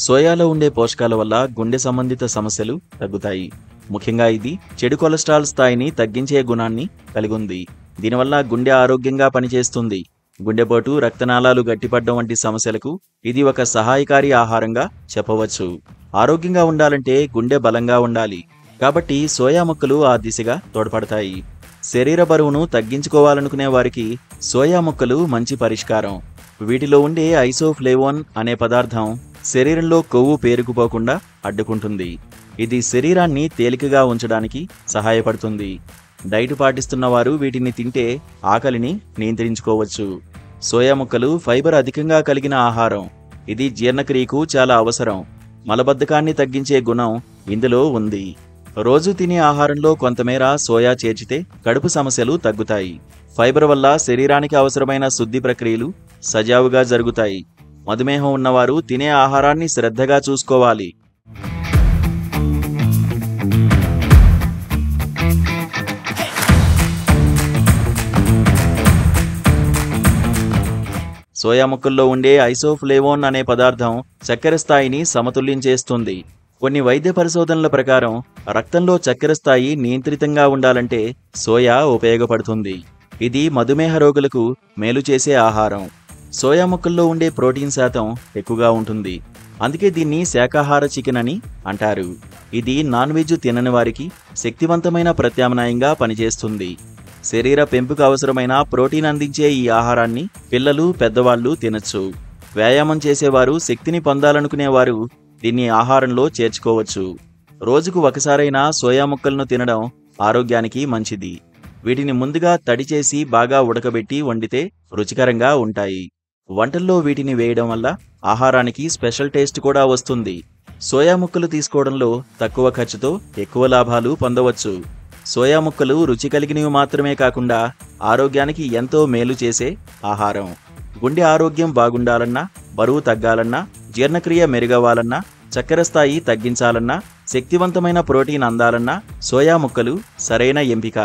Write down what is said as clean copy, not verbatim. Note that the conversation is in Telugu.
సోయాలో ఉండే పోషకాల వల్ల గుండె సంబంధిత సమస్యలు తగ్గుతాయి. ముఖ్యంగా ఇది చెడు కొలెస్ట్రాల్ స్థాయిని తగ్గించే గుణాన్ని కలిగి ఉంది. దీనివల్ల గుండె ఆరోగ్యంగా పనిచేస్తుంది. గుండెపోటు, రక్తనాళాలు గట్టిపడడం వంటి సమస్యలకు ఇది ఒక సహాయకారి ఆహారంగా చెప్పవచ్చు. ఆరోగ్యంగా ఉండాలంటే గుండె బలంగా ఉండాలి. కాబట్టి సోయా ముక్కలు ఆ దిశగా తోడ్పడతాయి. శరీర బరువును తగ్గించుకోవాలనుకునే వారికి సోయా ముక్కలు మంచి పరిష్కారం. వీటిలో ఉండే ఐసోఫ్లేవోన్ అనే పదార్థం శరీరంలో కొవ్వు పేరుకుపోకుండా అడ్డుకుంటుంది. ఇది శరీరాన్ని తేలికగా ఉంచడానికి సహాయపడుతుంది. డైట్ పాటిస్తున్న వారు వీటిని తింటే ఆకలిని నియంత్రించుకోవచ్చు. సోయా ముక్కలు ఫైబర్ అధికంగా కలిగిన ఆహారం. ఇది జీర్ణక్రియకు చాలా అవసరం. మలబద్ధకాన్ని తగ్గించే గుణం ఇందులో ఉంది. రోజు తినే ఆహారంలో కొంతమేర సోయా చేర్చితే కడుపు సమస్యలు తగ్గుతాయి. ఫైబర్ వల్ల శరీరానికి అవసరమైన శుద్ధి ప్రక్రియలు సజావుగా జరుగుతాయి. మధుమేహం ఉన్నవారు తినే ఆహారాన్ని శ్రద్ధగా చూసుకోవాలి. సోయా ముక్కల్లో ఉండే ఐసోఫ్లేవోన్ అనే పదార్థం చక్కెర స్థాయిని సమతుల్యం చేస్తుంది. కొన్ని వైద్య పరిశోధనల ప్రకారం రక్తంలో చక్కెర స్థాయి నియంత్రితంగా ఉండాలంటే సోయా ఉపయోగపడుతుంది. ఇది మధుమేహ రోగులకు మేలు చేసే ఆహారం. సోయా ముక్కల్లో ఉండే ప్రోటీన్ శాతం ఎక్కువగా ఉంటుంది. అందుకే దీన్ని శాకాహార చికెన్ అని అంటారు. ఇది నాన్ వెజ్ తినని వారికి శక్తివంతమైన ప్రత్యామ్నాయంగా పనిచేస్తుంది. శరీర పెంపుకు అవసరమైన ప్రోటీన్ అందించే ఈ ఆహారాన్ని పిల్లలు, పెద్దవాళ్లు తినచ్చు. వ్యాయామం చేసేవారు, శక్తిని పొందాలనుకునేవారు దీన్ని ఆహారంలో చేర్చుకోవచ్చు. రోజుకు ఒకసారైనా సోయా ముక్కలను తినడం ఆరోగ్యానికి మంచిది. వీటిని ముందుగా తడి చేసి బాగా ఉడకబెట్టి వండితే రుచికరంగా ఉంటాయి. వంటల్లో వీటిని వేయడం వల్ల ఆహారానికి స్పెషల్ టేస్ట్ కూడా వస్తుంది. సోయా ముక్కలు తీసుకోవడంలో తక్కువ ఖర్చుతో ఎక్కువ లాభాలు పొందవచ్చు. సోయా ముక్కలు రుచి కలిగినవి మాత్రమే కాకుండా ఆరోగ్యానికి ఎంతో మేలు చేసే ఆహారం. గుండె ఆరోగ్యం బాగుండాలన్నా, బరువు తగ్గాలన్నా, జీర్ణక్రియ మెరుగవ్వాలన్నా, చక్కెర స్థాయి తగ్గించాలన్నా, శక్తివంతమైన ప్రోటీన్ అందాలన్నా సోయా ముక్కలు సరైన ఎంపిక.